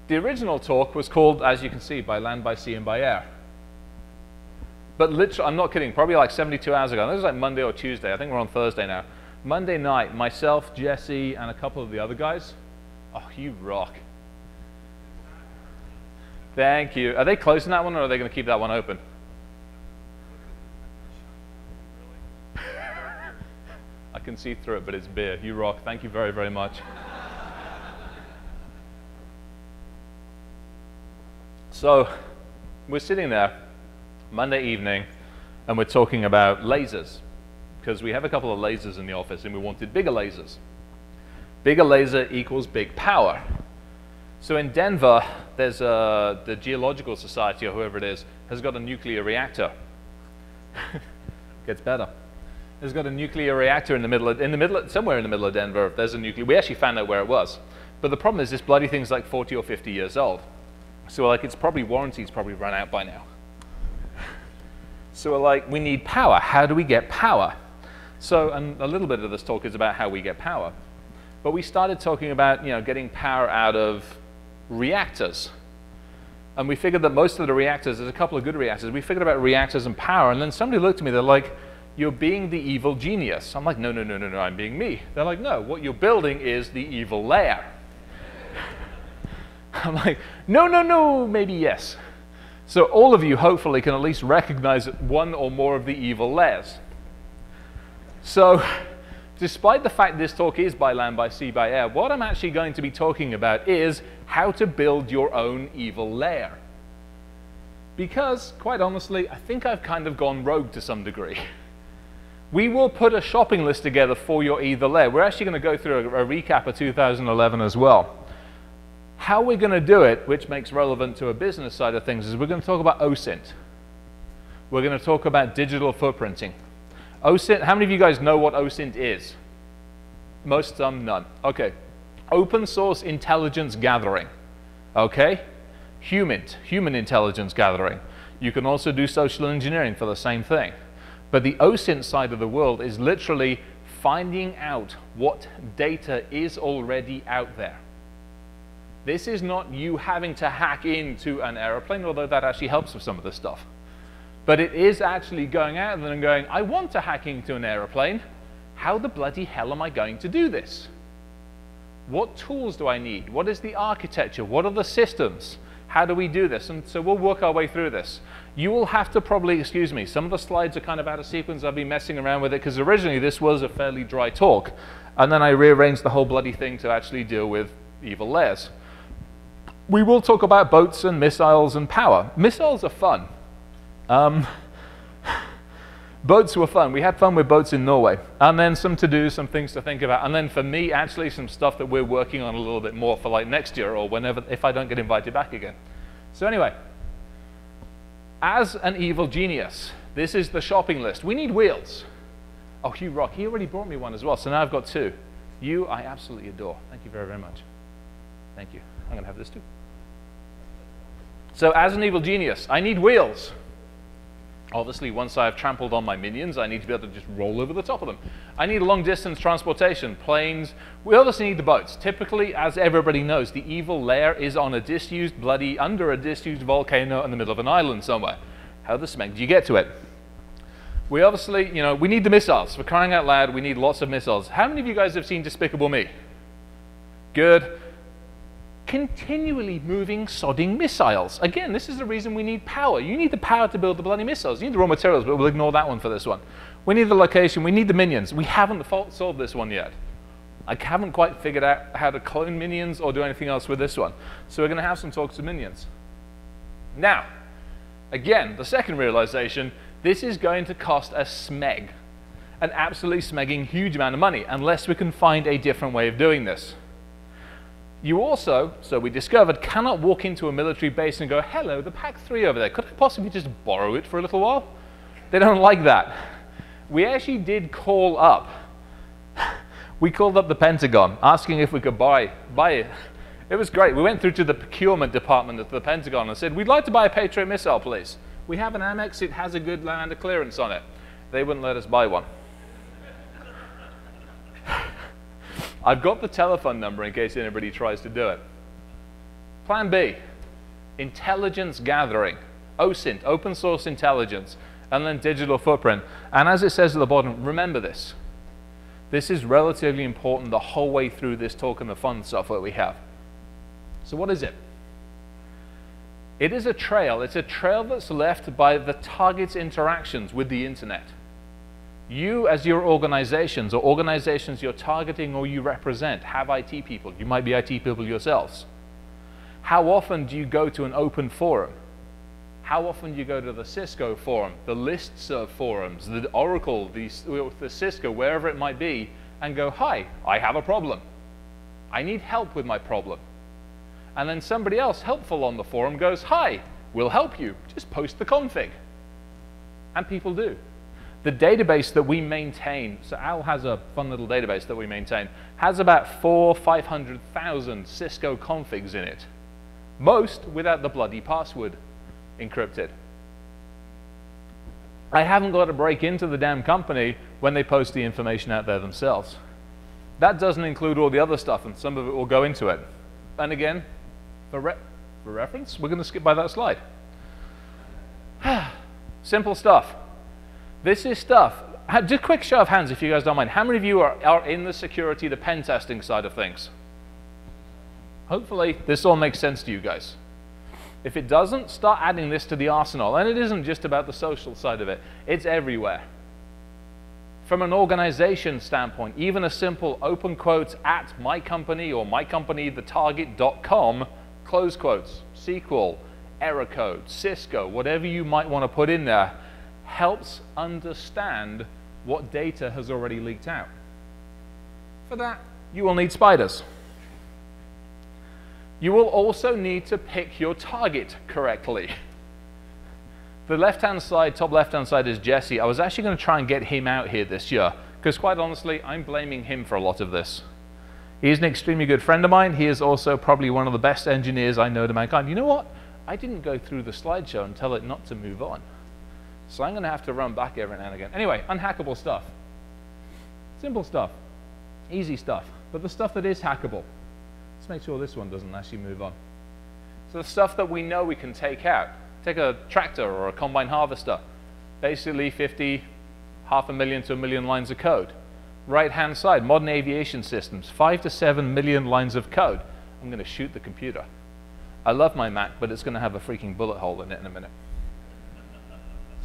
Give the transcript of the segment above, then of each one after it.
The original talk was called, as you can see, By Land, by Sea, and by Air. But literally, I'm not kidding, probably like 72 hours ago, this was like Monday or Tuesday, I think we're on Thursday now. Monday night, myself, Jesse, and a couple of the other guys, oh, you rock. Thank you. Are they closing that one, or are they going to keep that one open? I can see through it, but it's beer. You rock. Thank you very, very much. So, we're sitting there Monday evening, and we're talking about lasers, because we have a couple of lasers in the office, and we wanted bigger lasers. Bigger laser equals big power. So in Denver, there's the Geological Society, or whoever it is, has got a nuclear reactor. Gets better. Has got a nuclear reactor somewhere in the middle of Denver. There's a nuclear. We actually found out where it was. But the problem is this bloody thing's like 40 or 50 years old. So like it's probably warranty's probably run out by now. So we're like, we need power. How do we get power? So, and a little bit of this talk is about how we get power. But we started talking about, getting power out of reactors. And we figured that most of the reactors, there's a couple of good reactors, we figured about reactors and power, and then somebody looked at me, they're like, you're being the evil genius. I'm like, no, I'm being me. They're like, no, what you're building is the evil lair. I'm like, no, maybe yes. So all of you hopefully can at least recognize one or more of the evil lairs. So despite the fact this talk is by land, by sea, by air, what I'm actually going to be talking about is how to build your own evil lair. Because, quite honestly, I think I've kind of gone rogue to some degree. We will put a shopping list together for your evil lair. We're actually going to go through a recap of 2011 as well. How we're going to do it, which makes relevant to a business side of things, is we're going to talk about OSINT. We're going to talk about digital footprinting. OSINT, how many of you guys know what OSINT is? Most, some, none. Okay. Open source intelligence gathering. Okay? Human intelligence gathering. You can also do social engineering for the same thing. But the OSINT side of the world is literally finding out what data is already out there. This is not you having to hack into an airplane, although that actually helps with some of this stuff. But it is actually going out there and going, I want to hack into an airplane. How the bloody hell am I going to do this? What tools do I need? What is the architecture? What are the systems? How do we do this? And so we'll work our way through this. You will have to probably, excuse me, some of the slides are kind of out of sequence. I've been messing around with it because originally this was a fairly dry talk. And then I rearranged the whole bloody thing to actually deal with evil lairs. We will talk about boats and missiles and power. Missiles are fun. Boats were fun. We had fun with boats in Norway. And then some to-dos, some things to think about. And then for me, actually, some stuff that we're working on a little bit more for like next year or whenever, if I don't get invited back again. So anyway, as an evil genius, this is the shopping list. We need wheels. Oh, Hugh Rock, he already brought me one as well. So now I've got two. You, I absolutely adore. Thank you very, very much. Thank you. I'm going to have this too. So as an evil genius, I need wheels. Obviously, once I've trampled on my minions, I need to be able to just roll over the top of them. I need long-distance transportation, planes. We obviously need the boats. Typically, as everybody knows, the evil lair is on a disused, under a disused volcano in the middle of an island somewhere. How the smack do you get to it? We obviously, we need the missiles. For crying out loud, we need lots of missiles. How many of you guys have seen Despicable Me? Good. Continually moving, sodding missiles. Again, this is the reason we need power. You need the power to build the bloody missiles. You need the raw materials, but we'll ignore that one for this one. We need the location. We need the minions. We haven't solved this one yet. I haven't quite figured out how to clone minions or do anything else with this one. So we're going to have some talks with minions. Now, again, the second realization, this is going to cost a smeg. An absolutely smegging huge amount of money, unless we can find a different way of doing this. You also, so we discovered, cannot walk into a military base and go, hello, the PAC-3 over there. Could I possibly just borrow it for a little while? They don't like that. We actually did call up. We called up the Pentagon, asking if we could buy it. It was great. We went through to the procurement department of the Pentagon and said, we'd like to buy a Patriot missile, please. We have an Amex. It has a good land of clearance on it. They wouldn't let us buy one. I've got the telephone number in case anybody tries to do it. Plan B, intelligence gathering. OSINT, open source intelligence, and then digital footprint. And as it says at the bottom, remember this. This is relatively important the whole way through this talk and the fun stuff that we have. So what is it? It is a trail. It's a trail that's left by the target's interactions with the internet. You, as your organizations or organizations you're targeting or you represent, have IT people. You might be IT people yourselves. How often do you go to an open forum? How often do you go to the Cisco forum, the listserv forums, the Oracle, the Cisco, wherever it might be, and go, hi, I have a problem. I need help with my problem. And then somebody else helpful on the forum goes, hi, we'll help you. Just post the config. And people do. The database that we maintain, so Al has a fun little database that we maintain, has about 500,000 Cisco configs in it. Most without the bloody password encrypted. I haven't got to break into the damn company when they post the information out there themselves. That doesn't include all the other stuff, and some of it will go into it. And again, for reference, we're going to skip by that slide. Simple stuff. This is stuff. Just a quick show of hands, if you guys don't mind. How many of you are in the security, the pen testing side of things? Hopefully, this all makes sense to you guys. If it doesn't, start adding this to the arsenal. And it isn't just about the social side of it. It's everywhere. From an organization standpoint, even a simple open quotes at my company or mycompanythetarget.com, close quotes, SQL, error code, Cisco, whatever you might want to put in there, helps understand what data has already leaked out. For that, you will need spiders. You will also need to pick your target correctly. The left-hand side, top left-hand side is Jesse. I was actually going to try and get him out here this year, because quite honestly, I'm blaming him for a lot of this. He's an extremely good friend of mine. He is also probably one of the best engineers I know to mankind. You know what? I didn't go through the slideshow and tell it not to move on. So I'm going to have to run back every now and again. Anyway, unhackable stuff. Simple stuff. Easy stuff. But the stuff that is hackable. Let's make sure this one doesn't actually move on. So the stuff that we know we can take out. Take a tractor or a combine harvester. Basically 500,000 to 1 million lines of code. Right-hand side, modern aviation systems. 5 to 7 million lines of code. I'm going to shoot the computer. I love my Mac, but it's going to have a freaking bullet hole in it in a minute.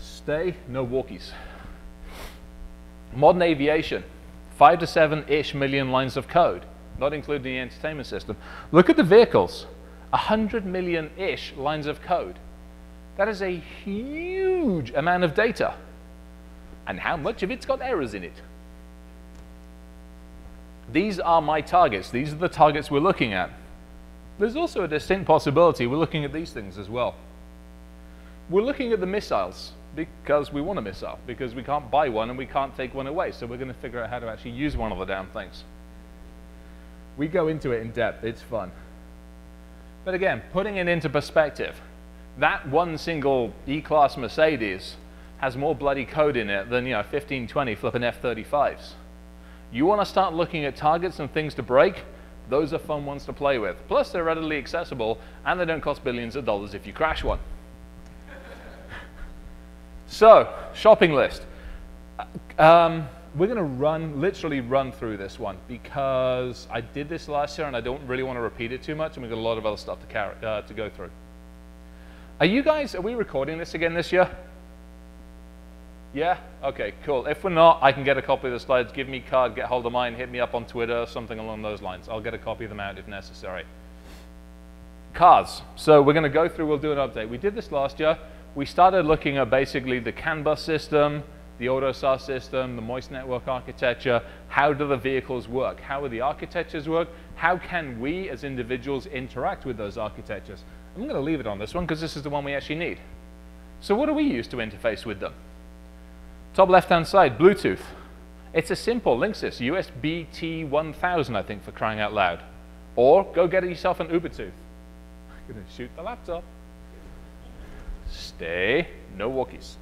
Stay, no walkies. Modern aviation. 5 to 7-ish million lines of code. Not including the entertainment system. Look at the vehicles. 100 million-ish lines of code. That is a huge amount of data. And how much of it's got errors in it? These are my targets. These are the targets we're looking at. There's also a distinct possibility we're looking at these things as well. We're looking at the missiles because we want a missile, because we can't buy one and we can't take one away. So we're going to figure out how to actually use one of the damn things. We go into it in depth. It's fun. But again, putting it into perspective, that one single E-Class Mercedes has more bloody code in it than 15, 20 flipping F-35s. You want to start looking at targets and things to break, those are fun ones to play with. Plus, they're readily accessible, and they don't cost billions of dollars if you crash one. So, shopping list. We're going to literally run through this one because I did this last year and I don't really want to repeat it too much, and we've got a lot of other stuff to go through. Are we recording this again this year? Yeah? Okay, cool. If we're not, I can get a copy of the slides. Give me a card, get hold of mine, hit me up on Twitter, something along those lines. I'll get a copy of them out if necessary. Cars. So we're going to go through, we'll do an update. We did this last year. We started looking at basically the CAN bus system, the AutoSAR system, the moist network architecture. How do the vehicles work? How do the architectures work? How can we as individuals interact with those architectures? I'm going to leave it on this one because this is the one we actually need. So what do we use to interface with them? Top left-hand side, Bluetooth. It's a simple Linksys, USB T1000, I think, for crying out loud. Or go get yourself an Ubertooth. I'm going to shoot the laptop. Stay, no walkies.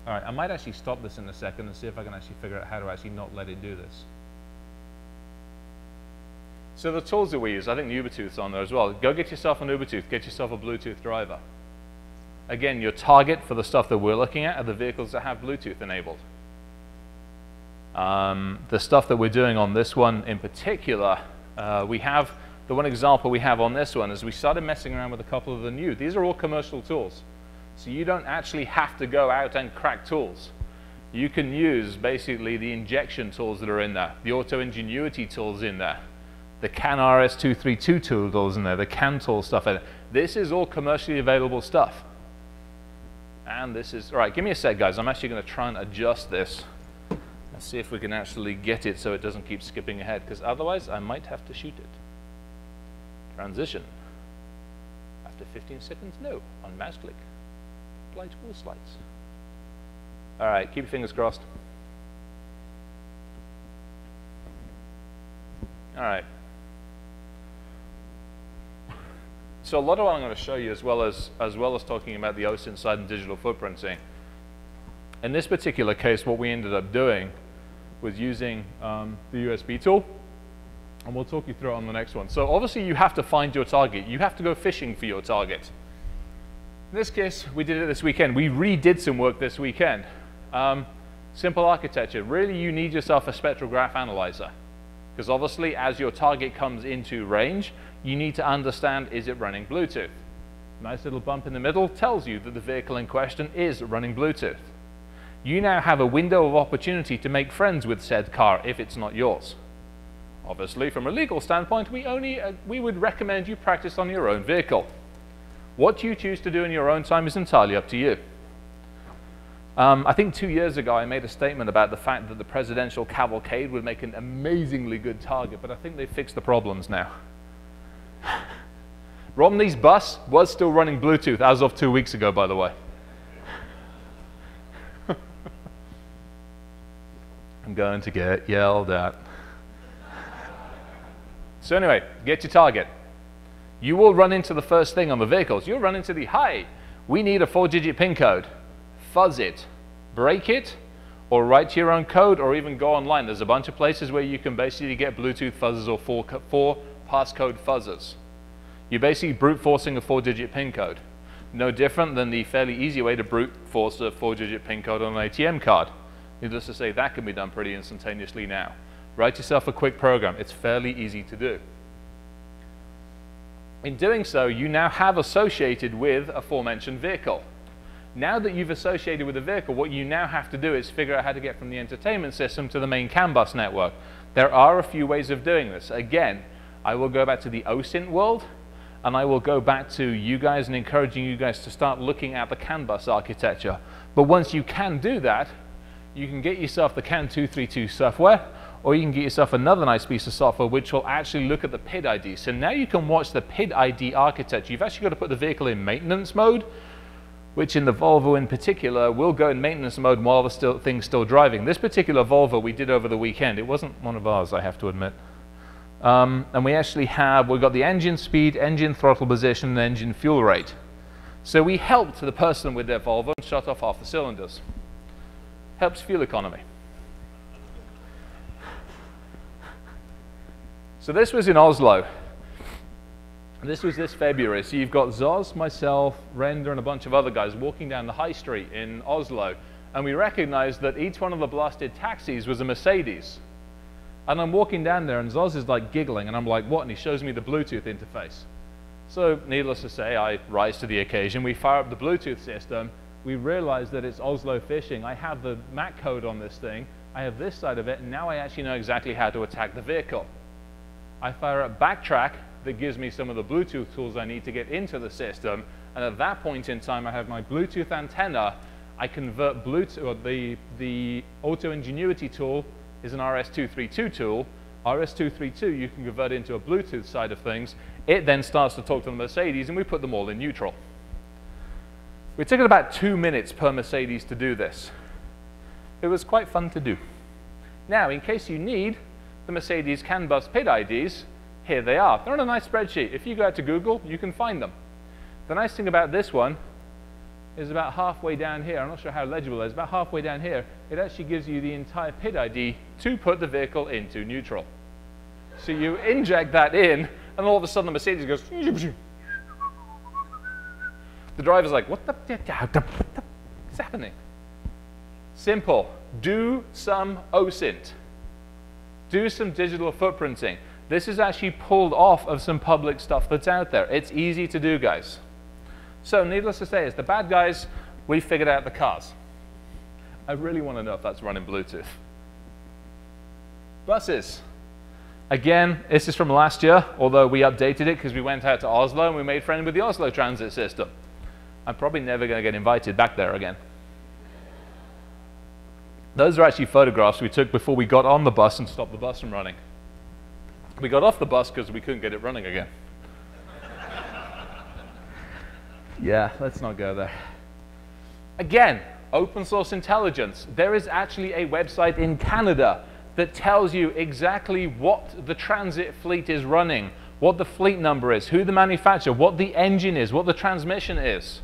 All right, I might actually stop this in a second and see if I can actually figure out how to actually not let it do this. So the tools that we use, I think the Ubertooth's on there as well. Go get yourself an Ubertooth, get yourself a Bluetooth driver. Again, your target for the stuff that we're looking at are the vehicles that have Bluetooth enabled. The stuff that we're doing on this one in particular, we have, the one example we have on this one is we started messing around with a couple of the new. These are all commercial tools. So you don't actually have to go out and crack tools. You can use basically the injection tools that are in there, the auto ingenuity tools in there, the CAN RS232 tools in there, the CAN tool stuff in there. This is all commercially available stuff. And this is, all right, give me a sec, guys. I'm actually going to try and adjust this and see if we can actually get it so it doesn't keep skipping ahead, because otherwise I might have to shoot it. Transition. After 15 seconds, no. On mouse click. Apply to all slides. All right, keep your fingers crossed. All right. So a lot of what I'm going to show you, as well as talking about the OSINT side and digital footprinting. In this particular case, what we ended up doing was using the USB tool, and we'll talk you through it on the next one. So obviously, you have to find your target. You have to go fishing for your target. In this case, we did it this weekend. We redid some work this weekend. Simple architecture. Really, you need yourself a spectrograph analyzer, because obviously, as your target comes into range, you need to understand, is it running Bluetooth? Nice little bump in the middle tells you that the vehicle in question is running Bluetooth. You now have a window of opportunity to make friends with said car if it's not yours. Obviously, from a legal standpoint, we would recommend you practice on your own vehicle. What you choose to do in your own time is entirely up to you. I think 2 years ago, I made a statement about the fact that the presidential cavalcade would make an amazingly good target, but I think they've fixed the problems now. Romney's bus was still running Bluetooth as of 2 weeks ago, by the way. I'm going to get yelled at. So anyway, get your target. You will run into the first thing on the vehicles. You'll run into the, hi, we need a 4-digit PIN code. Fuzz it, break it, or write your own code, or even go online. There's a bunch of places where you can basically get Bluetooth fuzzers or four passcode fuzzers. You're basically brute forcing a 4-digit PIN code. No different than the fairly easy way to brute force a 4-digit PIN code on an ATM card. Needless to say, that can be done pretty instantaneously now. Write yourself a quick program. It's fairly easy to do. In doing so, you now have associated with a aforementioned vehicle. Now that you've associated with a vehicle, what you now have to do is figure out how to get from the entertainment system to the main CAN bus network. There are a few ways of doing this. Again, I will go back to the OSINT world, and I will go back to you guys and encouraging you guys to start looking at the CAN bus architecture. But once you can do that, you can get yourself the CAN 232 software, or you can get yourself another nice piece of software which will actually look at the PID ID. So now you can watch the PID ID architecture. You've actually got to put the vehicle in maintenance mode, which in the Volvo in particular will go in maintenance mode while the thing's still driving. This particular Volvo we did over the weekend. It wasn't one of ours, I have to admit. And we actually we've got the engine speed, engine throttle position, and engine fuel rate. So we helped the person with their Volvo and shut off half the cylinders. Helps fuel economy. So this was in Oslo. This was this February. So you've got Zoz, myself, Render, and a bunch of other guys walking down the high street in Oslo. And we recognized that each one of the blasted taxis was a Mercedes. And I'm walking down there, and Zoz is like giggling, and I'm like, what? And he shows me the Bluetooth interface. So needless to say, I rise to the occasion. We fire up the Bluetooth system. We realize that it's Oslo fishing. I have the MAC code on this thing. I have this side of it, and now I actually know exactly how to attack the vehicle. I fire up Backtrack. That gives me some of the Bluetooth tools I need to get into the system. And at that point in time, I have my Bluetooth antenna. I convert Bluetooth, or the Auto Ingenuity tool is an RS232 tool. RS232, you can convert into a Bluetooth side of things. It then starts to talk to the Mercedes, and we put them all in neutral. We took it about 2 minutes per Mercedes to do this. It was quite fun to do. Now, in case you need the Mercedes CAN bus PID IDs, here they are. They're on a nice spreadsheet. If you go out to Google, you can find them. The nice thing about this one is about halfway down here. I'm not sure how legible it is. About halfway down here, it actually gives you the entire PID ID to put the vehicle into neutral. So you inject that in, and all of a sudden the Mercedes goes. The driver's like, what the what's happening? Simple. Do some OSINT. Do some digital footprinting. This is actually pulled off of some public stuff that's out there. It's easy to do, guys. So needless to say, as the bad guys, we figured out the cars. I really want to know if that's running Bluetooth. Buses. Again, this is from last year, although we updated it because we went out to Oslo and we made friends with the Oslo transit system. I'm probably never going to get invited back there again. Those are actually photographs we took before we got on the bus and stopped the bus from running. We got off the bus because we couldn't get it running again. Yeah, let's not go there. Again, open source intelligence. There is actually a website in Canada that tells you exactly what the transit fleet is running, what the fleet number is, who the manufacturer, what the engine is, what the transmission is.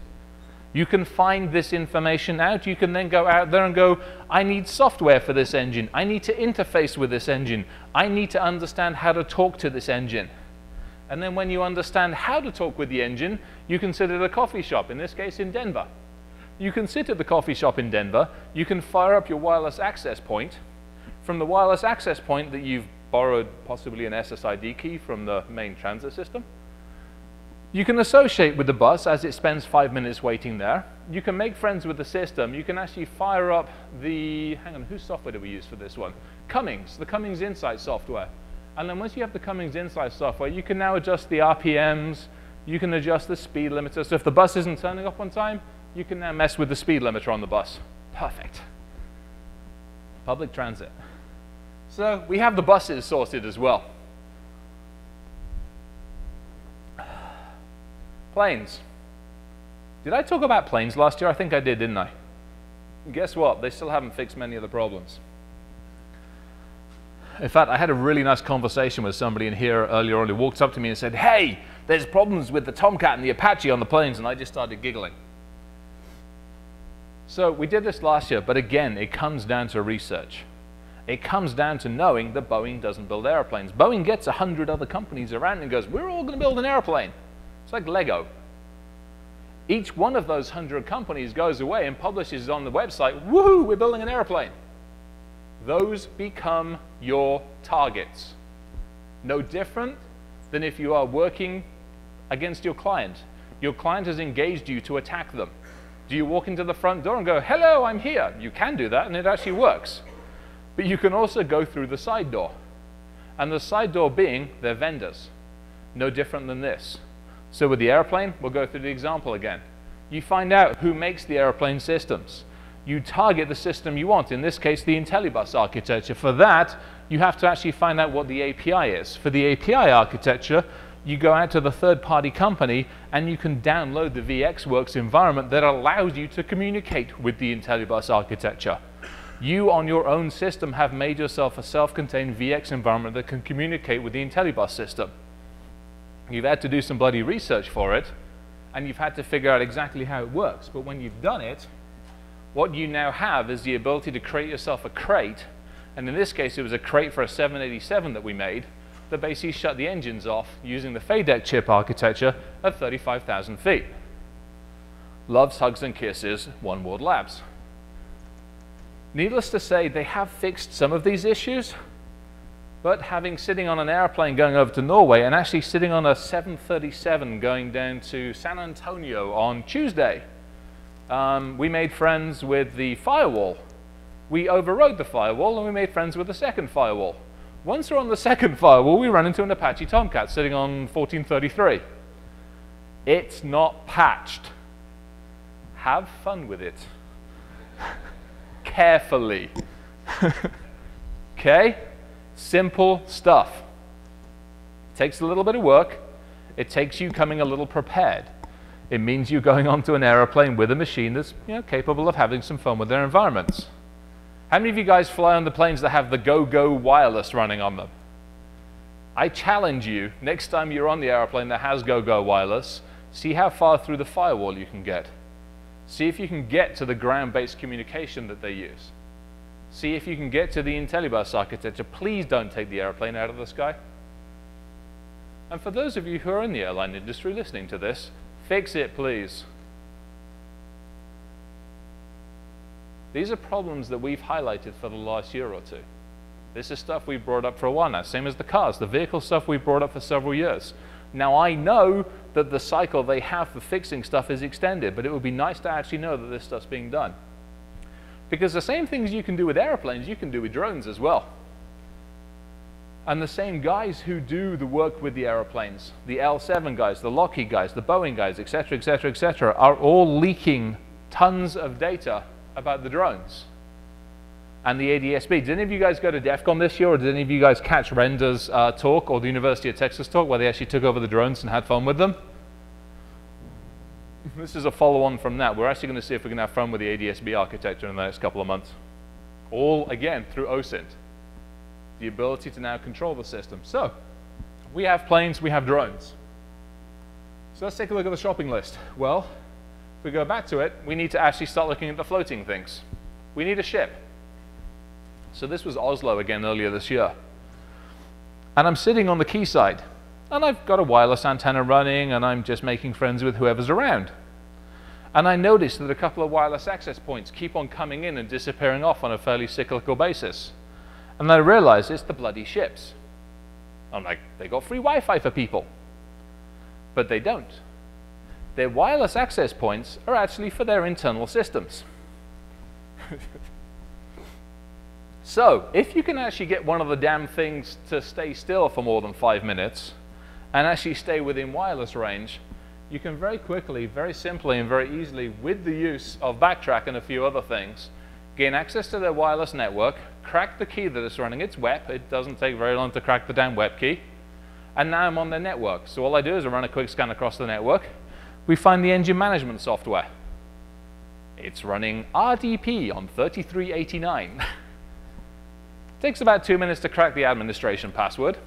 You can find this information out. You can then go out there and go, I need software for this engine. I need to interface with this engine. I need to understand how to talk to this engine. And then when you understand how to talk with the engine, you can sit at a coffee shop, in this case in Denver. You can sit at the coffee shop in Denver. You can fire up your wireless access point. From the wireless access point that you've borrowed possibly an SSID key from the main transit system, you can associate with the bus as it spends 5 minutes waiting there. You can make friends with the system. You can actually fire up the, hang on, whose software do we use for this one? Cummings, the Cummings Insight software. And then once you have the Cummings Insight software, you can now adjust the RPMs. You can adjust the speed limiter. So if the bus isn't turning up on time, you can now mess with the speed limiter on the bus. Perfect. Public transit. So we have the buses sorted as well. Planes. Did I talk about planes last year? I think I did, didn't I? Guess what? They still haven't fixed many of the problems. In fact, I had a really nice conversation with somebody in here earlier on who walked up to me and said, hey, there's problems with the Tomcat and the Apache on the planes, and I just started giggling. So we did this last year, but again, it comes down to research. It comes down to knowing that Boeing doesn't build airplanes. Boeing gets 100 other companies around and goes, we're all going to build an airplane. It's like Lego. Each one of those 100 companies goes away and publishes on the website, woohoo, we're building an airplane. Those become your targets. No different than if you are working against your client. Your client has engaged you to attack them. Do you walk into the front door and go, hello, I'm here? You can do that, and it actually works. But you can also go through the side door. And the side door being their vendors. No different than this. So with the airplane, we'll go through the example again. You find out who makes the airplane systems. You target the system you want, in this case, the IntelliBus architecture. For that, you have to actually find out what the API is. For the API architecture, you go out to the third-party company and you can download the VxWorks environment that allows you to communicate with the IntelliBus architecture. You, on your own system, have made yourself a self-contained VX environment that can communicate with the IntelliBus system. You've had to do some bloody research for it, and you've had to figure out exactly how it works. But when you've done it, what you now have is the ability to create yourself a crate, and in this case, it was a crate for a 787 that we made, that basically shut the engines off using the FADEC chip architecture at 35,000 feet. Loves, hugs, and kisses, One World Labs. Needless to say, they have fixed some of these issues, but sitting on an airplane going over to Norway and actually sitting on a 737 going down to San Antonio on Tuesday, we made friends with the firewall. We overrode the firewall and we made friends with the second firewall. Once we're on the second firewall, we run into an Apache Tomcat sitting on 1433. It's not patched. Have fun with it. Carefully. Okay? Simple stuff. It takes a little bit of work. It takes you coming a little prepared. It means you going onto an airplane with a machine that's capable of having some fun with their environments. How many of you guys fly on the planes that have the go-go wireless running on them? I challenge you, next time you're on the airplane that has go-go wireless, see how far through the firewall you can get. See if you can get to the ground-based communication that they use. See if you can get to the IntelliBus architecture. Please don't take the airplane out of the sky. And for those of you who are in the airline industry listening to this, fix it, please. These are problems that we've highlighted for the last year or two. This is stuff we've brought up for a while now, same as the cars, the vehicle stuff we've brought up for several years. Now, I know that the cycle they have for fixing stuff is extended, but it would be nice to actually know that this stuff's being done. Because the same things you can do with airplanes, you can do with drones as well. And the same guys who do the work with the airplanes, the L7 guys, the Lockheed guys, the Boeing guys, etc., etc., etc., are all leaking tons of data about the drones and the ADS-B. Did any of you guys go to DEF CON this year, or did any of you guys catch Render's talk or the University of Texas talk where they actually took over the drones and had fun with them? This is a follow-on from that. We're actually going to see if we can have fun with the ADS-B architecture in the next couple of months. All, again, through OSINT. The ability to now control the system. So, we have planes, we have drones. So let's take a look at the shopping list. Well, if we go back to it, we need to actually start looking at the floating things. We need a ship. So this was Oslo again earlier this year. And I'm sitting on the quayside. And I've got a wireless antenna running, and I'm just making friends with whoever's around. And I noticed that a couple of wireless access points keep on coming in and disappearing off on a fairly cyclical basis. And I realized it's the bloody ships. I'm like, they got free Wi-Fi for people. But they don't. Their wireless access points are actually for their internal systems. So, if you can actually get one of the damn things to stay still for more than 5 minutes, and actually stay within wireless range, you can very quickly, very simply, and very easily, with the use of backtrack and a few other things, gain access to their wireless network, crack the key that it's running. It's WEP. It doesn't take very long to crack the damn WEP key. And now I'm on their network. So all I do is I run a quick scan across the network. We find the engine management software. It's running RDP on 3389. Takes about 2 minutes to crack the administration password.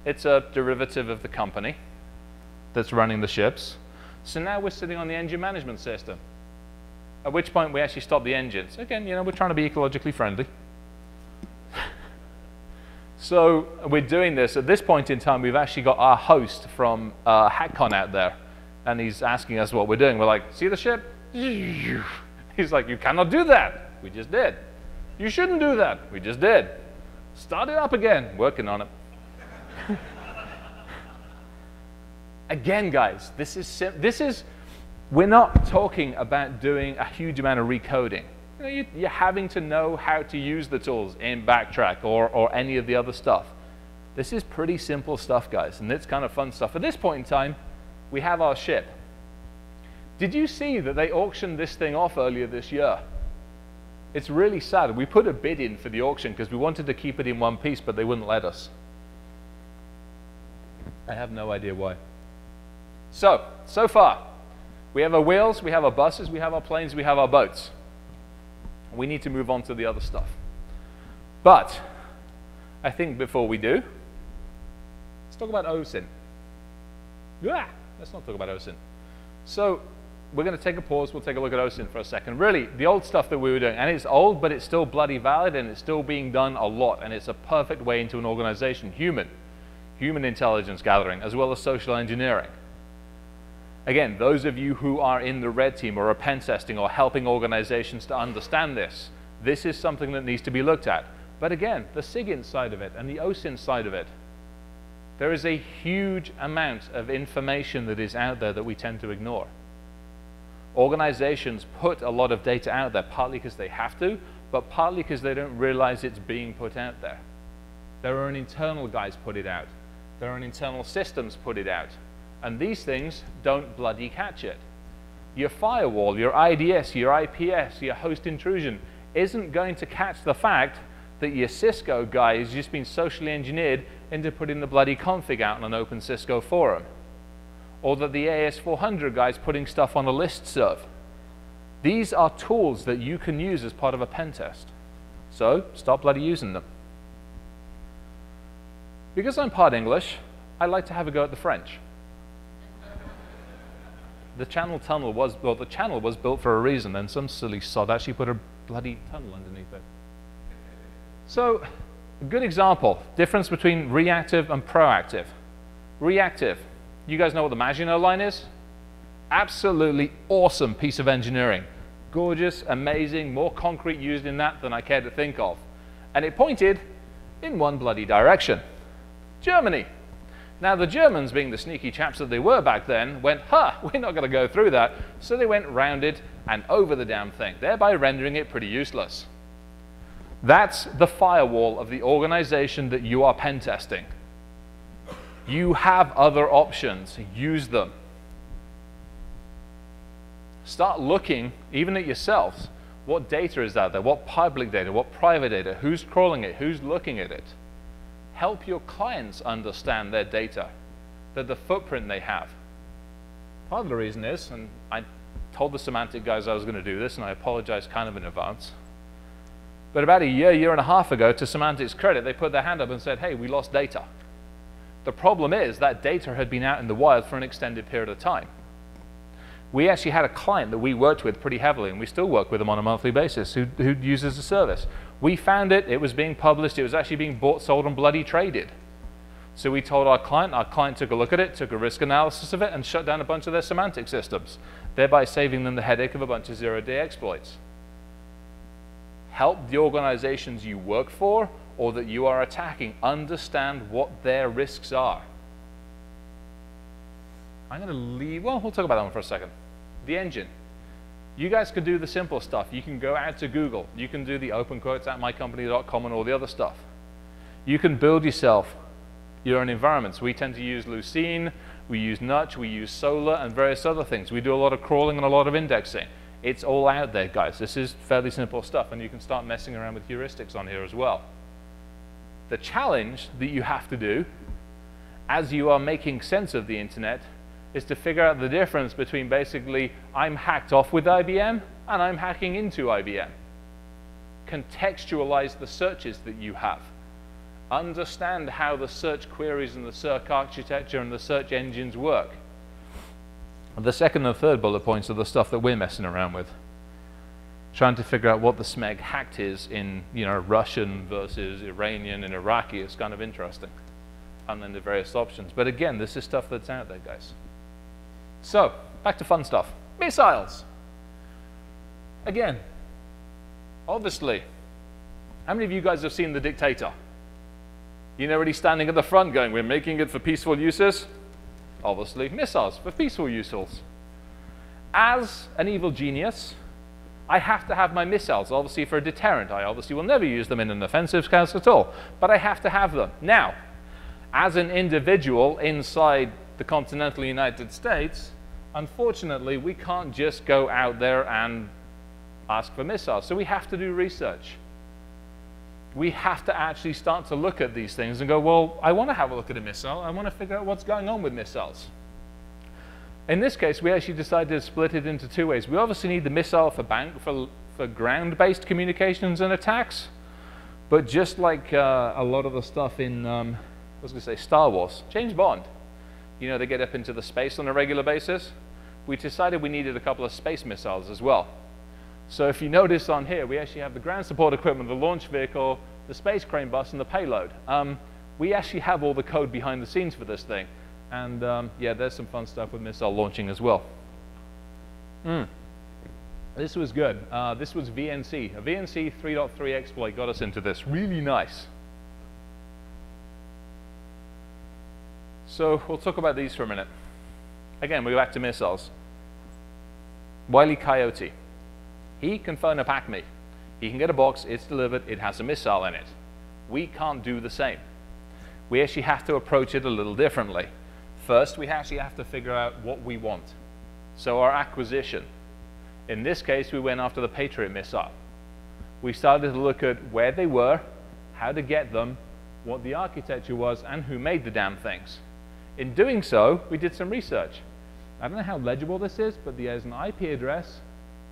It's a derivative of the company that's running the ships. So now we're sitting on the engine management system. At which point we actually stop the engines. Again, you know, we're trying to be ecologically friendly. So we're doing this. At this point in time, we've actually got our host from HackCon out there. And he's asking us what we're doing. We're like, see the ship? He's like, you cannot do that. We just did. You shouldn't do that. We just did. Start it up again. Working on it. Again, guys, this is we're not talking about doing a huge amount of recoding. You know, you're having to know how to use the tools in Backtrack or any of the other stuff. This is pretty simple stuff, guys, and it's kind of fun stuff. At this point in time, we have our ship. Did you see that they auctioned this thing off earlier this year? It's really sad. We put a bid in for the auction because we wanted to keep it in one piece, but they wouldn't let us. I have no idea why. So far, we have our wheels, we have our buses, we have our planes, we have our boats. We need to move on to the other stuff. But I think before we do, let's talk about OSINT. Yeah, let's not talk about OSINT. So we're going to take a pause. We'll take a look at OSINT for a second. Really, the old stuff that we were doing, and it's old, but it's still bloody valid, and it's still being done a lot, and it's a perfect way into an organization, human intelligence gathering, as well as social engineering. Again, those of you who are in the red team or are pen testing or helping organizations to understand this, this is something that needs to be looked at. But again, the SIGINT side of it and the OSINT side of it, there is a huge amount of information that is out there that we tend to ignore. Organizations put a lot of data out there, partly because they have to, but partly because they don't realize it's being put out there. Their own internal guys put it out. Their own internal systems put it out. And these things don't bloody catch it. Your firewall, your IDS, your IPS, your host intrusion isn't going to catch the fact that your Cisco guy has just been socially engineered into putting the bloody config out on an open Cisco forum. Or that the AS400 guy's putting stuff on a listserv. These are tools that you can use as part of a pen test. So stop bloody using them. Because I'm part English, I like to have a go at the French. The channel was built for a reason, and some silly sod actually put a bloody tunnel underneath it. So, a good example, difference between reactive and proactive. Reactive. You guys know what the Maginot Line is? Absolutely awesome piece of engineering. Gorgeous, amazing, more concrete used in that than I care to think of. And it pointed in one bloody direction. Germany. Now the Germans, being the sneaky chaps that they were back then, went, we're not going to go through that. So they went round it and over the damn thing, thereby rendering it pretty useless. That's the firewall of the organization that you are pen testing. You have other options. Use them. Start looking, even at yourselves, what data is out there, what public data, what private data, who's crawling it, who's looking at it. Help your clients understand their data, the footprint they have. Part of the reason is, and I told the Symantec guys I was going to do this, and I apologize kind of in advance, but about a year and a half ago, to Symantec's credit, they put their hand up and said, hey, we lost data. The problem is that data had been out in the wild for an extended period of time. We actually had a client that we worked with pretty heavily, and we still work with them on a monthly basis, who uses the service. We found it, it was being published, it was actually being bought, sold, and bloody traded. So we told our client took a look at it, took a risk analysis of it, and shut down a bunch of their Symantec systems, thereby saving them the headache of a bunch of zero-day exploits. Help the organizations you work for or that you are attacking understand what their risks are. I'm going to leave, well, we'll talk about that one for a second. The engine. You guys can do the simple stuff. You can go out to Google. You can do the open quotes at mycompany.com and all the other stuff. You can build yourself your own environments. We tend to use Lucene, we use Nutch, we use Solar, and various other things. We do a lot of crawling and a lot of indexing. It's all out there, guys. This is fairly simple stuff, and you can start messing around with heuristics on here as well. The challenge that you have to do as you are making sense of the internet is to figure out the difference between basically I'm hacked off with IBM and I'm hacking into IBM. Contextualize the searches that you have. Understand how the search queries and the search architecture and the search engines work. The second and third bullet points are the stuff that we're messing around with. Trying to figure out what the SMEG hacked is in, Russian versus Iranian and Iraqi is kind of interesting. And then the various options. But again, this is stuff that's out there, guys. So, back to fun stuff. Missiles. Again, obviously, how many of you guys have seen The Dictator? Already standing at the front going, we're making it for peaceful uses? Obviously, missiles for peaceful uses. As an evil genius, I have to have my missiles, obviously for a deterrent. I obviously will never use them in an offensive case at all, but I have to have them. Now, as an individual inside the continental United States, unfortunately, we can't just go out there and ask for missiles. So we have to do research. We have to actually start to look at these things and go, well, I want to have a look at a missile. I want to figure out what's going on with missiles. In this case, we actually decided to split it into two ways. We obviously need the missile for ground-based communications and attacks, but just like a lot of the stuff in, I was going to say Star Wars, James Bond, they get up into the space on a regular basis. We decided we needed a couple of space missiles as well. So if you notice on here, we actually have the ground support equipment, the launch vehicle, the space crane bus, and the payload. We actually have all the code behind the scenes for this thing. And yeah, there's some fun stuff with missile launching as well. This was good. This was VNC. A VNC 3.3 exploit got us into this. Really nice. So we'll talk about these for a minute. Again, we go back to missiles. Wile E. Coyote. He can phone a pack me. He can get a box, it's delivered, it has a missile in it. We can't do the same. We actually have to approach it a little differently. First, we actually have to figure out what we want. So our acquisition. In this case, we went after the Patriot missile. We started to look at where they were, how to get them, what the architecture was, and who made the damn things. In doing so, we did some research. I don't know how legible this is, but there's an IP address,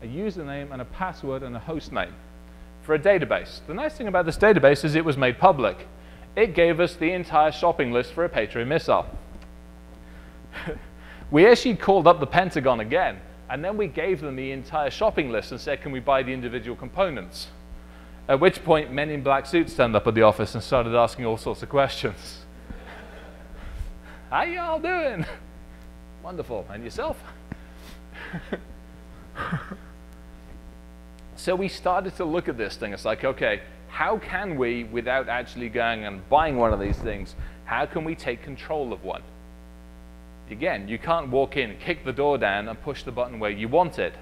a username, and a password, and a host name for a database. The nice thing about this database is it was made public. It gave us the entire shopping list for a Patriot missile. We actually called up the Pentagon again, and then we gave them the entire shopping list and said, can we buy the individual components? At which point, men in black suits turned up at the office and started asking all sorts of questions. How y'all doing? Wonderful. And yourself? So we started to look at this thing. It's like, okay, how can we, without actually going and buying one of these things, how can we take control of one? Again, you can't walk in, kick the door down, and push the button where you want it.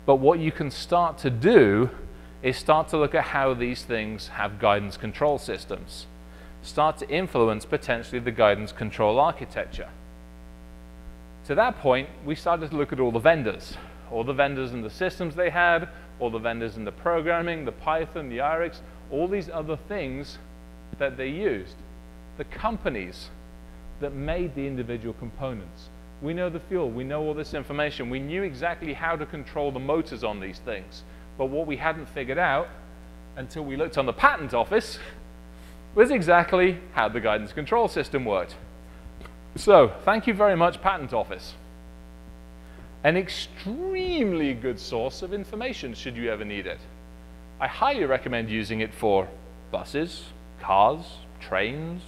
But what you can start to do is start to look at how these things have guidance control systems. Start to influence potentially the guidance control architecture. To that point, we started to look at all the vendors and the systems they had, all the vendors in the programming, the Python, the IRIX, all these other things that they used. The companies that made the individual components. We know the fuel, we know all this information. We knew exactly how to control the motors on these things. But what we hadn't figured out until we looked on the patent office was exactly how the guidance control system worked. So, thank you very much, Patent Office. An extremely good source of information should you ever need it. I highly recommend using it for buses, cars, trains,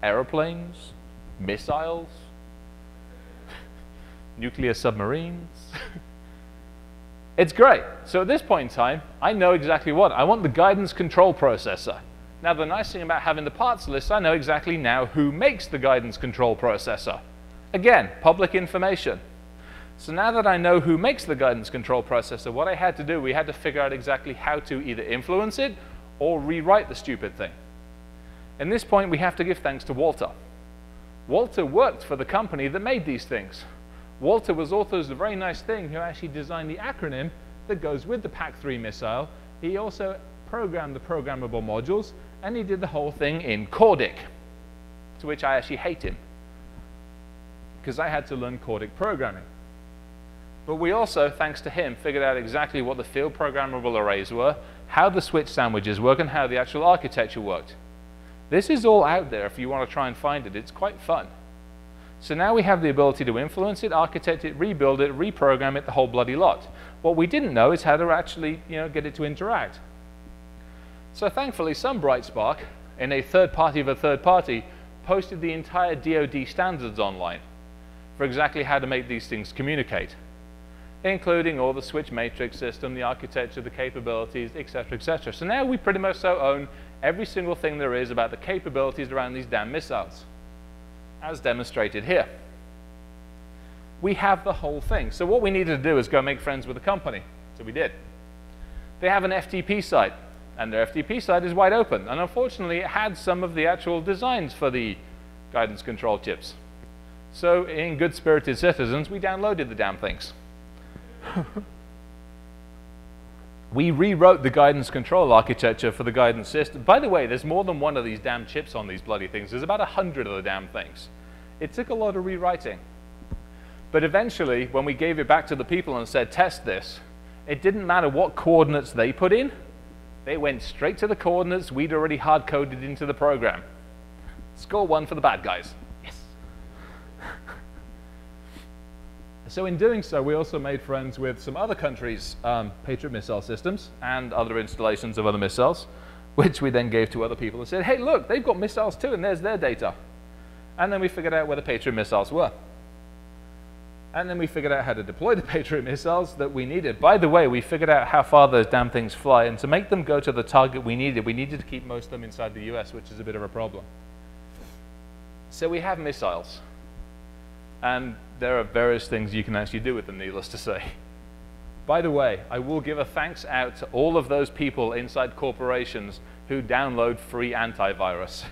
aeroplanes, missiles, nuclear submarines. It's great. So at this point in time, I know exactly what. I want the guidance control processor. Now, the nice thing about having the parts list, I know exactly now who makes the guidance control processor. Again, public information. So now that I know who makes the guidance control processor, what I had to do, we had to figure out exactly how to either influence it or rewrite the stupid thing. At this point, we have to give thanks to Walter. Walter worked for the company that made these things. Walter was also the very nice thing who actually designed the acronym that goes with the PAC-3 missile. He also programmed the programmable modules, and he did the whole thing in Cordic, to which I actually hate him, because I had to learn Cordic programming. But we also, thanks to him, figured out exactly what the field programmable arrays were, how the switch sandwiches work, and how the actual architecture worked. This is all out there if you want to try and find it. It's quite fun. So now we have the ability to influence it, architect it, rebuild it, reprogram it, the whole bloody lot. What we didn't know is how to actually, get it to interact. So thankfully, some bright spark, in a third party of a third party, posted the entire DoD standards online for exactly how to make these things communicate, including all the switch matrix system, the architecture, the capabilities, etc., etc. So now we pretty much so own every single thing there is about the capabilities around these damn missiles, as demonstrated here. We have the whole thing. So what we needed to do is go make friends with the company. So we did. They have an FTP site, and their FTP site is wide open. And unfortunately, it had some of the actual designs for the guidance control chips. So in good-spirited citizens, we downloaded the damn things. We rewrote the guidance control architecture for the guidance system. By the way, there's more than one of these damn chips on these bloody things. There's about 100 of the damn things. It took a lot of rewriting. But eventually, when we gave it back to the people and said, test this, it didn't matter what coordinates they put in. They went straight to the coordinates we'd already hard-coded into the program. Score 1 for the bad guys. Yes. So in doing so, we also made friends with some other countries' Patriot missile systems and other installations of other missiles, which we then gave to other people and said, hey, look, they've got missiles too, and there's their data. And then we figured out where the Patriot missiles were. And then we figured out how to deploy the Patriot missiles that we needed. By the way, we figured out how far those damn things fly, and to make them go to the target we needed to keep most of them inside the US, which is a bit of a problem. So we have missiles. And there are various things you can actually do with them, needless to say. By the way, I will give a thanks out to all of those people inside corporations who download free antivirus,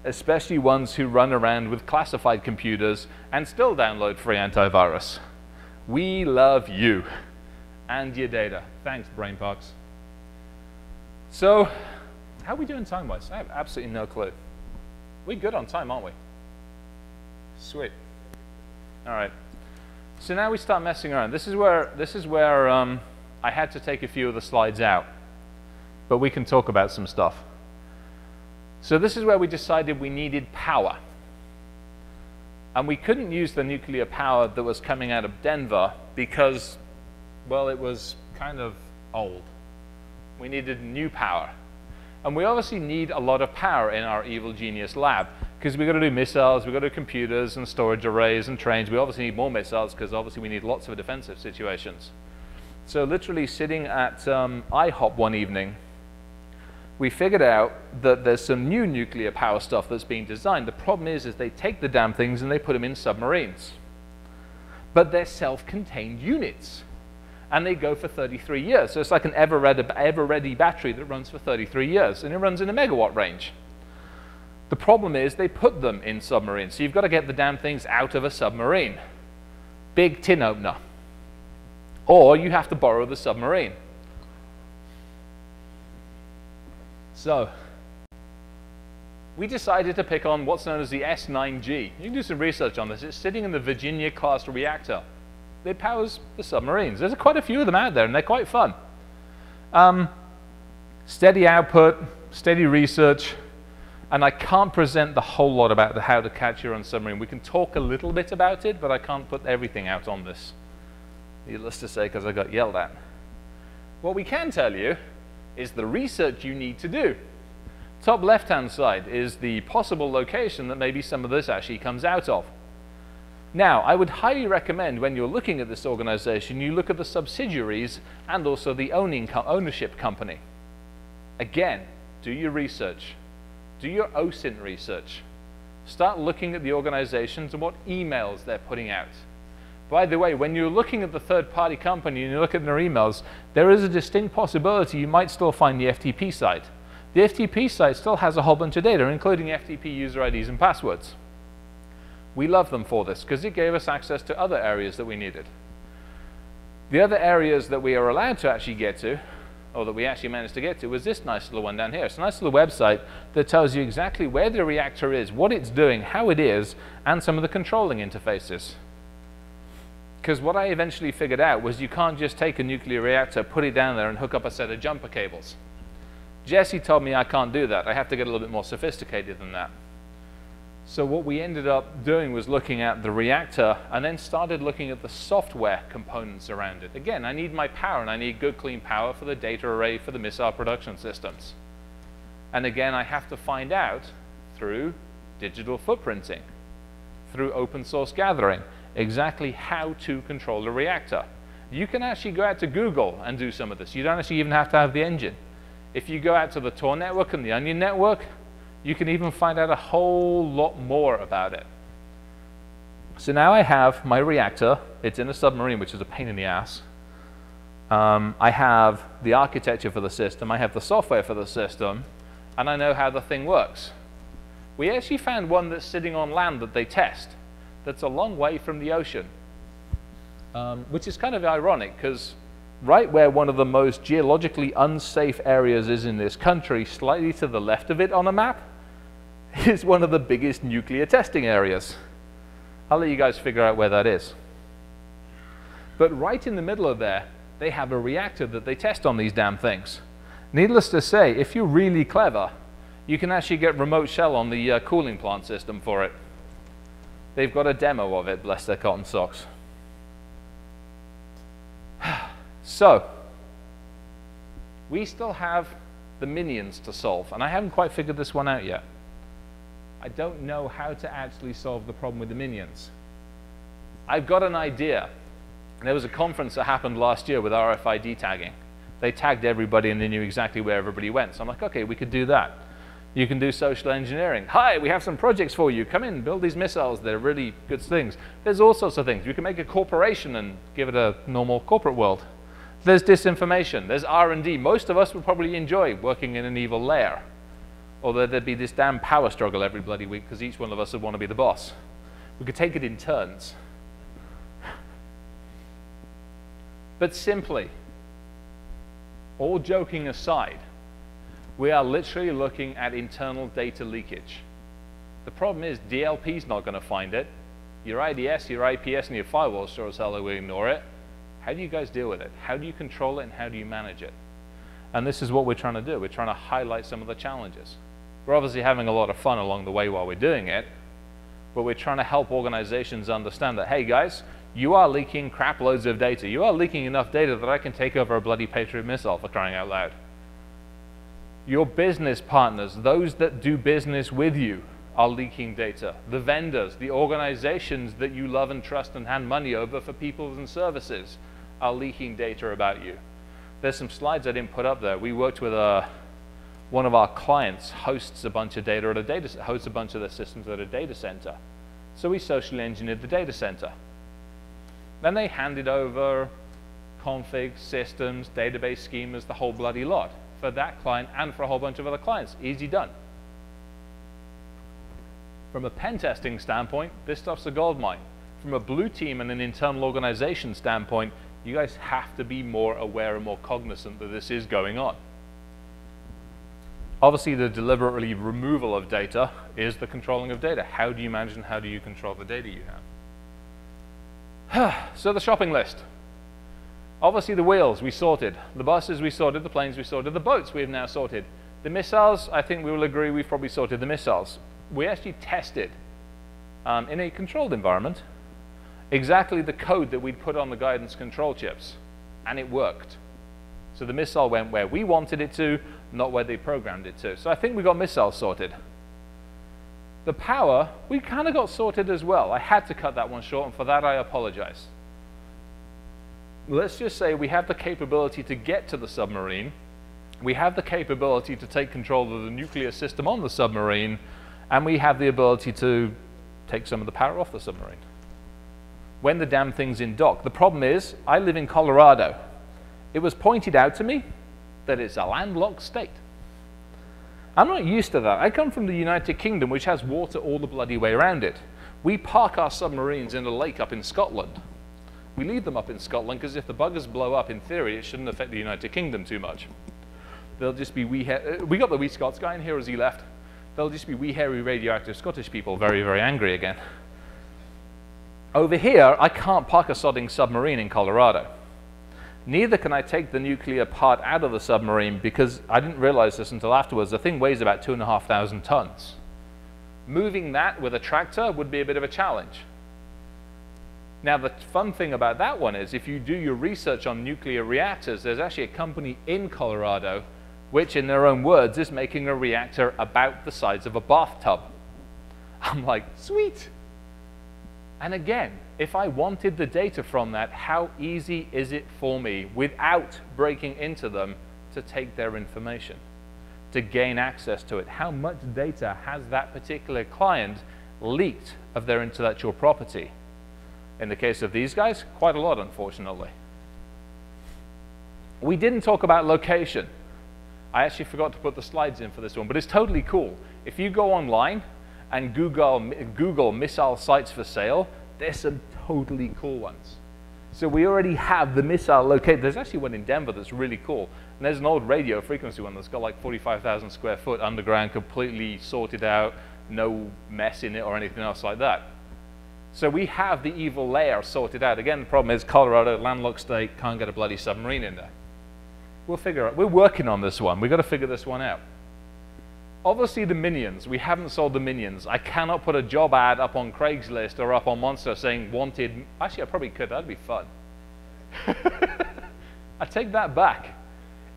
especially ones who run around with classified computers and still download free antivirus. We love you and your data. Thanks, BrainParks. So, how are we doing time-wise? I have absolutely no clue. We're good on time, aren't we? Sweet. All right. So now we start messing around. This is where I had to take a few of the slides out, but we can talk about some stuff. So this is where we decided we needed power. And we couldn't use the nuclear power that was coming out of Denver because, well, it was kind of old. We needed new power. And we obviously need a lot of power in our Evil Genius lab because we've got to do missiles, we've got to do computers and storage arrays and trains. We obviously need more missiles because obviously we need lots of defensive situations. So literally sitting at IHOP one evening, we figured out that there's some new nuclear power stuff that's being designed. The problem is they take the damn things and they put them in submarines. But they're self-contained units. And they go for 33 years. So it's like an ever-ready battery that runs for 33 years. And it runs in a megawatt range. The problem is they put them in submarines. So you've got to get the damn things out of a submarine. Big tin opener. Or you have to borrow the submarine. So we decided to pick on what's known as the S9G. You can do some research on this. It's sitting in the Virginia-class reactor. It powers the submarines. There's quite a few of them out there, and they're quite fun. Steady output, steady research, and I can't present the whole lot about how to catch your own submarine. We can talk a little bit about it, but I can't put everything out on this. Needless to say, because I got yelled at. What we can tell you is the research you need to do. Top left-hand side is the possible location that maybe some of this actually comes out of. Now, I would highly recommend when you're looking at this organization, you look at the subsidiaries and also the ownership company. Again, do your research. Do your OSINT research. Start looking at the organizations and what emails they're putting out. By the way, when you're looking at the third-party company and you look at their emails, there is a distinct possibility you might still find the FTP site. The FTP site still has a whole bunch of data, including FTP user IDs and passwords. We love them for this because it gave us access to other areas that we needed. The other areas that we are allowed to actually get to, or that we actually managed to get to, was this nice little one down here. It's a nice little website that tells you exactly where the reactor is, what it's doing, how it is, and some of the controlling interfaces. Because what I eventually figured out was you can't just take a nuclear reactor, put it down there, and hook up a set of jumper cables. Jesse told me I can't do that. I have to get a little bit more sophisticated than that. So what we ended up doing was looking at the reactor and then started looking at the software components around it. Again, I need my power, and I need good, clean power for the data array for the missile production systems. And again, I have to find out through digital footprinting, through open source gathering, exactly how to control a reactor. You can actually go out to Google and do some of this. You don't actually even have to have the engine. If you go out to the Tor network and the Onion network, you can even find out a whole lot more about it. So now I have my reactor. It's in a submarine, which is a pain in the ass. I have the architecture for the system. I have the software for the system. And I know how the thing works. We actually found one that's sitting on land that they test that's a long way from the ocean, which is kind of ironic because right where one of the most geologically unsafe areas is in this country, slightly to the left of it on a map, is one of the biggest nuclear testing areas. I'll let you guys figure out where that is. But right in the middle of there, they have a reactor that they test on these damn things. Needless to say, if you're really clever, you can actually get remote shell on the cooling plant system for it. They've got a demo of it, bless their cotton socks. So, we still have the minions to solve, and I haven't quite figured this one out yet. I don't know how to actually solve the problem with the minions. I've got an idea. There was a conference that happened last year with RFID tagging. They tagged everybody and they knew exactly where everybody went. So I'm like, okay, we could do that. You can do social engineering. Hi, we have some projects for you. Come in, build these missiles. They're really good things. There's all sorts of things. You can make a corporation and give it a normal corporate world. There's disinformation. There's R&D. Most of us would probably enjoy working in an evil lair. Although there'd be this damn power struggle every bloody week because each one of us would want to be the boss. We could take it in turns. But simply, all joking aside, we are literally looking at internal data leakage. The problem is DLP's not going to find it. Your IDS, your IPS, and your firewall sure as hell will ignore it. How do you guys deal with it? How do you control it and how do you manage it? And this is what we're trying to do. We're trying to highlight some of the challenges. We're obviously having a lot of fun along the way while we're doing it, but we're trying to help organizations understand that, hey guys, you are leaking crap loads of data. You are leaking enough data that I can take over a bloody Patriot missile, for crying out loud. Your business partners, those that do business with you, are leaking data. The vendors, the organizations that you love and trust and hand money over for people and services are leaking data about you. There's some slides I didn't put up there. We worked with one of our clients hosts a bunch of data at hosts a bunch of their systems at a data center. So we socially engineered the data center. Then they handed over configs, systems, database schemas, the whole bloody lot for that client and for a whole bunch of other clients. Easy done. From a pen testing standpoint, this stuff's a goldmine. From a blue team and an internal organization standpoint, you guys have to be more aware and more cognizant that this is going on. Obviously, the deliberately removal of data is the controlling of data. How do you manage and how do you control the data you have? So the shopping list. Obviously, the wheels we sorted, the buses we sorted, the planes we sorted, the boats we have now sorted. The missiles, I think we will agree we've probably sorted the missiles. We actually tested in a controlled environment exactly the code that we'd put on the guidance control chips, and it worked. So the missile went where we wanted it to, not where they programmed it to. So I think we got missiles sorted. The power, we kind of got sorted as well. I had to cut that one short, and for that I apologize. Let's just say we have the capability to get to the submarine. We have the capability to take control of the nuclear system on the submarine, and we have the ability to take some of the power off the submarine when the damn thing's in dock. The problem is, I live in Colorado. It was pointed out to me that it's a landlocked state. I'm not used to that. I come from the United Kingdom, which has water all the bloody way around it. We park our submarines in a lake up in Scotland. We leave them up in Scotland because if the buggers blow up, in theory, it shouldn't affect the United Kingdom too much. They'll just be we got the wee Scots guy in here as he left. They'll just be wee hairy radioactive Scottish people very, very angry again. Over here, I can't park a sodding submarine in Colorado. Neither can I take the nuclear part out of the submarine because I didn't realize this until afterwards. The thing weighs about 2,500 tons. Moving that with a tractor would be a bit of a challenge. Now, the fun thing about that one is if you do your research on nuclear reactors, there's actually a company in Colorado which, in their own words, is making a reactor about the size of a bathtub. I'm like, sweet. And again, if I wanted the data from that, how easy is it for me, without breaking into them, to take their information, to gain access to it? How much data has that particular client leaked of their intellectual property? In the case of these guys, quite a lot, unfortunately. We didn't talk about location. I actually forgot to put the slides in for this one, but it's totally cool. If you go online and Google missile sites for sale, there's some totally cool ones. So we already have the missile located. There's actually one in Denver that's really cool. And there's an old radio frequency one that's got like 45,000 square foot underground, completely sorted out, no mess in it or anything else like that. So we have the evil lair sorted out. Again, the problem is Colorado, landlocked state, can't get a bloody submarine in there. We'll figure it. We're working on this one. We've got to figure this one out. Obviously, the minions. We haven't sold the minions. I cannot put a job ad up on Craigslist or up on Monster saying wanted. Actually, I probably could. That'd be fun. I take that back.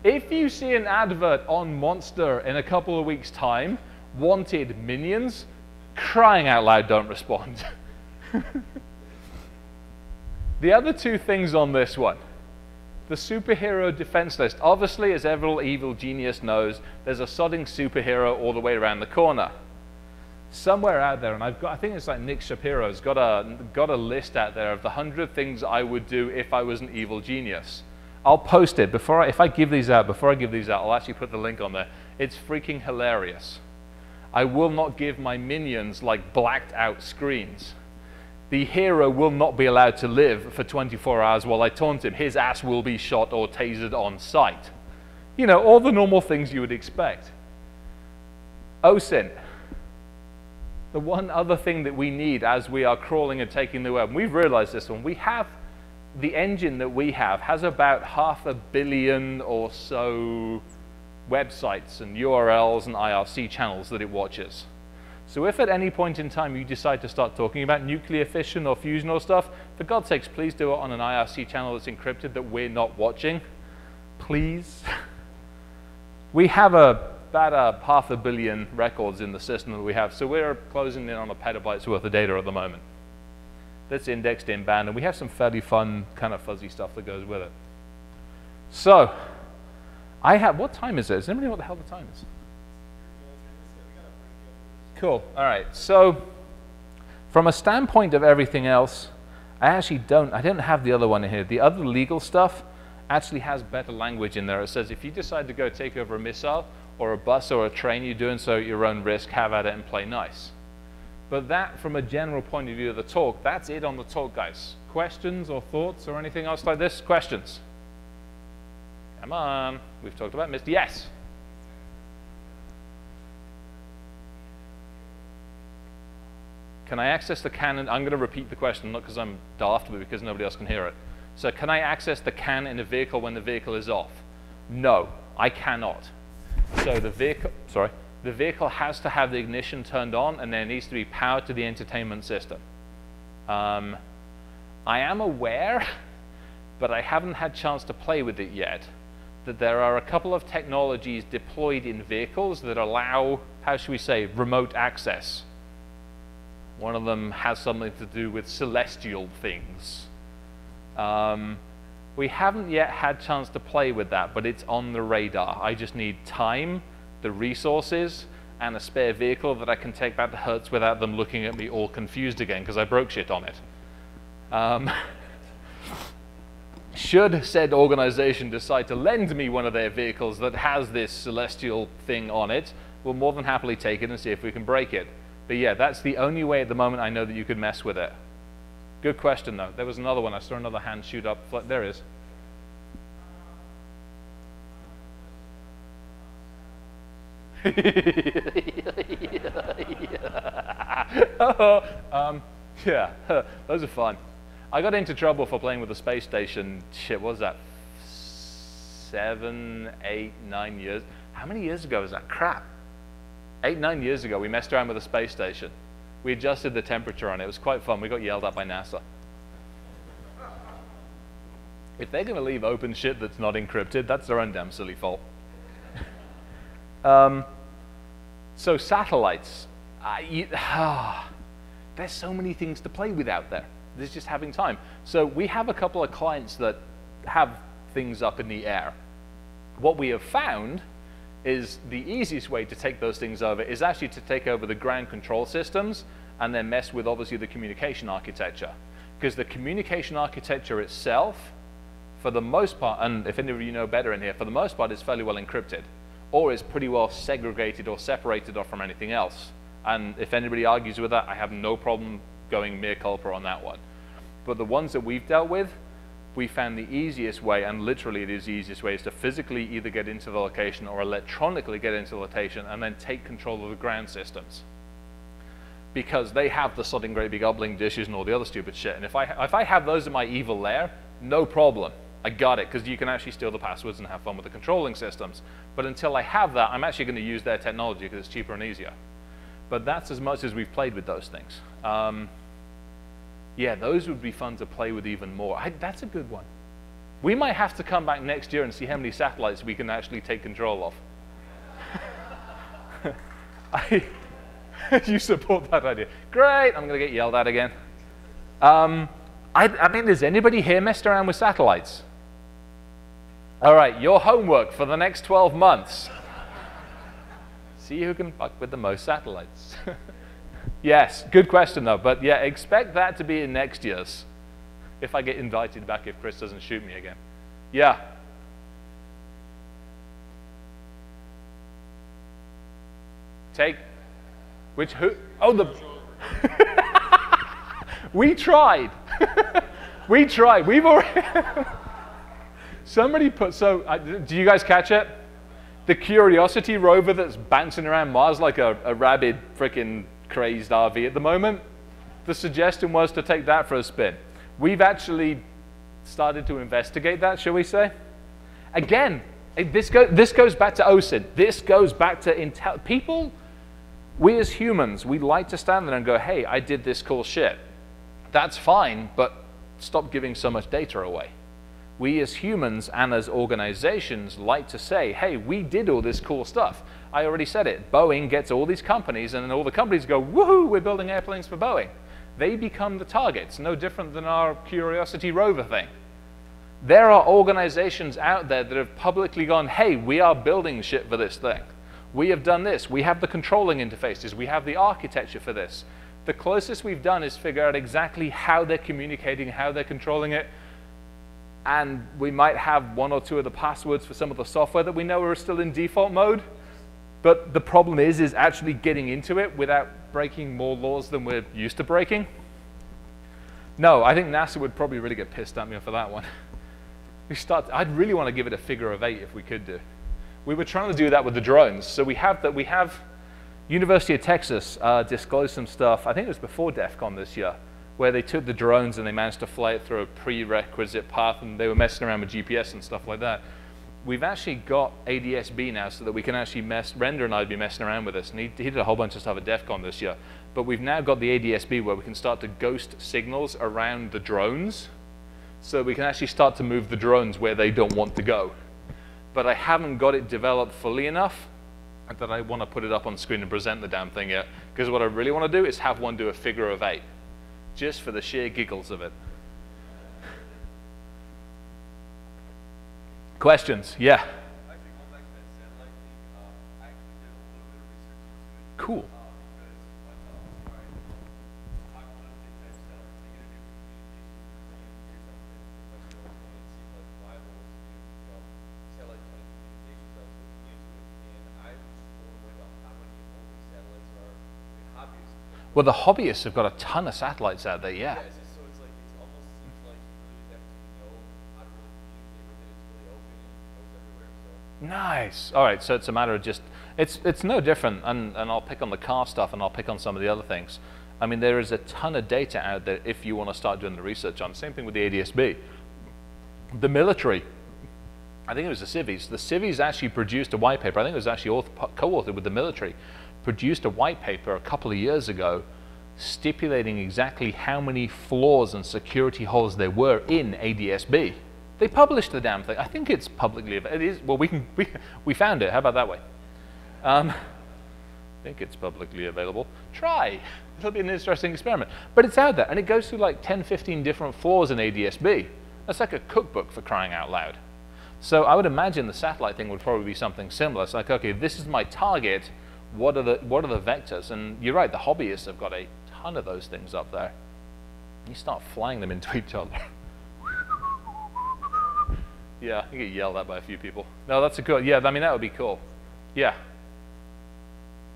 If you see an advert on Monster in a couple of weeks' time, wanted minions, crying out loud, don't respond. The other two things on this one. The superhero defense list. Obviously, as every evil genius knows, there's a sodding superhero all the way around the corner. Somewhere out there, and I think it's like Nick Shapiro's got a list out there of the 100 things I would do if I was an evil genius. I'll post it if I give these out. Before I give these out, I'll actually put the link on there. It's freaking hilarious. I will not give my minions like blacked out screens. The hero will not be allowed to live for 24 hours while I taunt him. His ass will be shot or tasered on sight. You know, all the normal things you would expect. OSINT. The one other thing that we need as we are crawling and taking the web, and we've realized this one, we have, the engine that we have has about 500 million or so websites and URLs and IRC channels that it watches. So if at any point in time you decide to start talking about nuclear fission or fusion or stuff, for God's sakes, please do it on an IRC channel that's encrypted that we're not watching. Please. We have a about 500 million records in the system that we have, so we're closing in on a petabyte's worth of data at the moment. That's indexed in band, and we have some fairly fun, kind of fuzzy stuff that goes with it. So, what time is it? Does anybody know what the hell the time is? Cool, all right. So, from a standpoint of everything else, I don't have the other one in here. The other legal stuff actually has better language in there. It says if you decide to go take over a missile or a bus or a train, you're doing so at your own risk, have at it and play nice. But that, from a general point of view of the talk, that's it on the talk, guys. Questions or thoughts or anything else like this? Questions? Come on, we've talked about Mr. Yes? Can I access the CAN? I'm going to repeat the question, not because I'm daft, but because nobody else can hear it. So can I access the CAN in a vehicle when the vehicle is off? No, I cannot. So the vehicle has to have the ignition turned on, and there needs to be power to the entertainment system. I am aware, but I haven't had a chance to play with it yet, that there are a couple of technologies deployed in vehicles that allow, how should we say, remote access. One of them has something to do with celestial things. We haven't yet had a chance to play with that, but it's on the radar. I just need time, the resources, and a spare vehicle that I can take back to Hertz without them looking at me all confused again, because I broke shit on it. Should said organization decide to lend me one of their vehicles that has this celestial thing on it, we'll more than happily take it and see if we can break it. But yeah, that's the only way at the moment I know that you could mess with it. Good question, though. There was another one. I saw another hand shoot up. There is. Yeah, those are fun. I got into trouble for playing with the space station. Shit, what was that? 7, 8, 9 years? How many years ago was that? Crap. 8, 9 years ago, we messed around with the space station. We adjusted the temperature on it. It was quite fun. We got yelled at by NASA. If they're going to leave open shit that's not encrypted, that's their own damn silly fault. So satellites. There's so many things to play with out there. There's just having time. So we have a couple of clients that have things up in the air. What we have found is the easiest way to take those things over is actually to take over the ground control systems and then mess with, obviously, the communication architecture. Because the communication architecture itself, for the most part, and if any of you know better in here, for the most part, is fairly well encrypted, or is pretty well segregated or separated off from anything else. And if anybody argues with that, I have no problem going mea culpa on that one. But the ones that we've dealt with, we found the easiest way, and literally it is the easiest way, is to physically either get into the location or electronically get into the location and then take control of the ground systems. Because they have the sodding great big uplink dishes and all the other stupid shit. And if I have those in my evil lair, no problem. I got it, because you can actually steal the passwords and have fun with the controlling systems. But until I have that, I'm actually going to use their technology because it's cheaper and easier. But that's as much as we've played with those things. Yeah, those would be fun to play with even more. That's a good one. We might have to come back next year and see how many satellites we can actually take control of. You support that idea. Great, I'm going to get yelled at again. I mean, has anybody here messed around with satellites? All right, your homework for the next 12 months. See who can fuck with the most satellites. Yes, good question though, but yeah, expect that to be in next year's. If I get invited back, if Chris doesn't shoot me again. Yeah. Who? Oh, we tried. We tried. We've already. Somebody put, do you guys catch it? The Curiosity rover that's bouncing around Mars like a rabid freaking crazed RV at the moment. The suggestion was to take that for a spin. We've actually started to investigate that, shall we say? Again, this goes back to OSINT. This goes back to people. We as humans, we like to stand there and go, hey, I did this cool shit. That's fine, but stop giving so much data away. We as humans and as organizations like to say, hey, we did all this cool stuff. I already said it. Boeing gets all these companies, and then all the companies go, woohoo, we're building airplanes for Boeing. They become the targets, no different than our Curiosity rover thing. There are organizations out there that have publicly gone, hey, we are building shit for this thing. We have done this. We have the controlling interfaces. We have the architecture for this. The closest we've done is figure out exactly how they're communicating, how they're controlling it. And we might have one or two of the passwords for some of the software that we know are still in default mode. But the problem is actually getting into it without breaking more laws than we're used to breaking. No, I think NASA would probably really get pissed at me for that one. I'd really want to give it a figure of 8 if we could do. We were trying to do that with the drones. So we have University of Texas disclosed some stuff, I think it was before DEF CON this year, where they took the drones and they managed to fly it through a prerequisite path, and they were messing around with GPS and stuff like that. We've actually got ADS-B now so that we can actually Render and I'd be messing around with this. And he did a whole bunch of stuff at DEF CON this year. But we've now got the ADS-B where we can start to ghost signals around the drones, so we can actually start to move the drones where they don't want to go. But I haven't got it developed fully enough that I want to put it up on screen and present the damn thing yet. Because what I really want to do is have one do a figure of 8. Just for the sheer giggles of it. Questions? Yeah. Actually, going back to that satellite thing, I actually did a little bit of research into it. Cool. Because what Automotive type stuff, they get a new communications or something, but you know, it seemed like viable to do, satellite communications stuff, so looking into it, and I was just blown away about how many open satellites are in hobbyists. Well, the hobbyists have got a ton of satellites out there, yeah. Yeah, so it's like, it almost seems like you really have to know how to really communicate with it. It's really open and it goes everywhere, so. Nice. All right, so it's a matter of just, it's no different, and I'll pick on the car stuff and I'll pick on some of the other things. I mean, there is a ton of data out there if you want to start doing the research on. Same thing with the ADS-B. The military, I think it was the civvies. The civvies actually produced a white paper. I think it was actually co-authored with the military. Produced a white paper a couple of years ago stipulating exactly how many flaws and security holes there were in ADS-B. They published the damn thing. I think it's publicly available. It is, well, we found it. How about that way? I think it's publicly available. Try. It'll be an interesting experiment. But it's out there, and it goes through like 10, 15 different flaws in ADS-B. That's like a cookbook for crying out loud. So I would imagine the satellite thing would probably be something similar. It's like, okay, this is my target. What are the vectors? And you're right, the hobbyists have got a ton of those things up there. You start flying them into each other. Yeah, you get yelled at by a few people. No, that's a good, yeah, I mean, that would be cool. Yeah.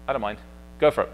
I don't mind. Go for it.